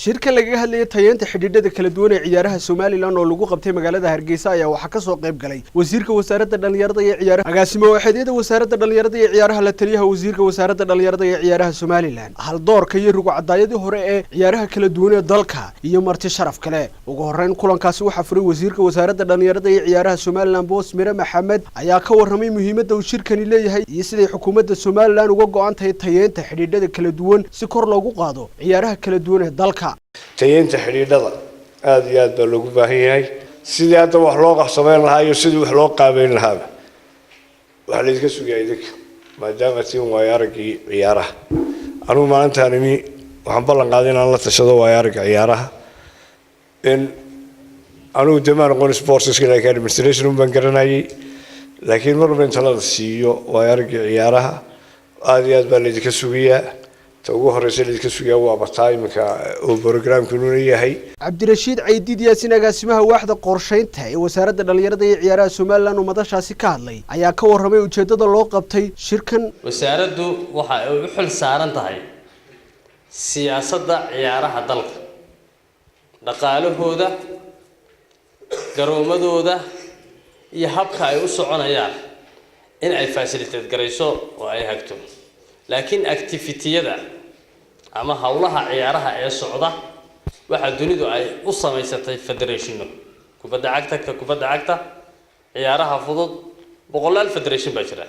shirka laga hadlayay tayeenta xidhiidhada kala duwan ee ciyaaraha Soomaaliland oo lagu qabtay magaalada Hargeysa ayaa waxa ka soo qayb galay wasiirka wasaaradda dhalinyarada iyo ciyaaraha agaasimo waaxeedyada wasaaradda dhalinyarada iyo ciyaaraha la taliyaha wasiirka wasaaradda dhalinyarada iyo ciyaaraha Soomaaliland hal doorka iyo rugu cadaayadii hore ee ciyaaraha kala duwan ee dalka iyo marti sharaf kale ugu horeyn kulankaasi waxa furay wasiirka wasaaradda dhalinyarada iyo ciyaaraha Soomaaliland Boos Mire Maxamed ayaa ka warramay muhiimadda uu shirkani leeyahay iyo sida xukuumadda Soomaaliland uga go'an tahay tayeenta xidhiidhada kala duwan si kor loogu qaado ciyaaraha kala duwan ee dalka tayeenta xidhiidhada aad iyo aad baa loogu baahan yahay sidii hadda wax loo qabsameyn lahaa iyo sidii wax loo qaabeyn lahaa waxa la iska sugayay idinka maadaama tiin way aragii ciyaaraha anigu maalintaani waxaan ballan qaaday inaan la tashado way aragii ciyaaraha in anigu demaan aqoon sports like administration baan garanayay laakiin marba inta la siiyo way aragii ciyaaraha aad iyo aad baa la iska sugayaa ugu horreysay lidka sugaa waa barnaamijka oo barnaamijku leeyahay Cabdirashiid Ciidid Yaasin agaasimaha waaxda qorsheynta ee wasaaradda dhalinyarada iyo ciyaaraha Soomaaliland oo madashaasi ka hadlay ayaa ka warramay ujeedada loo qabtay shirkan wasaaraddu waxa ay u xil saaran tahay siyaasadda ciyaaraha dalka dhaqaalahooda garoomadooda iyo habka ay u soconayaan in ay facilitate garayso oo ay hagto laakiin activity-yada ama hawlaha ciyaaraha ee socda waxa dunidu ay u samaysatay federation kubadda cagta ciyaaraha fudud boqolaal federation baa jira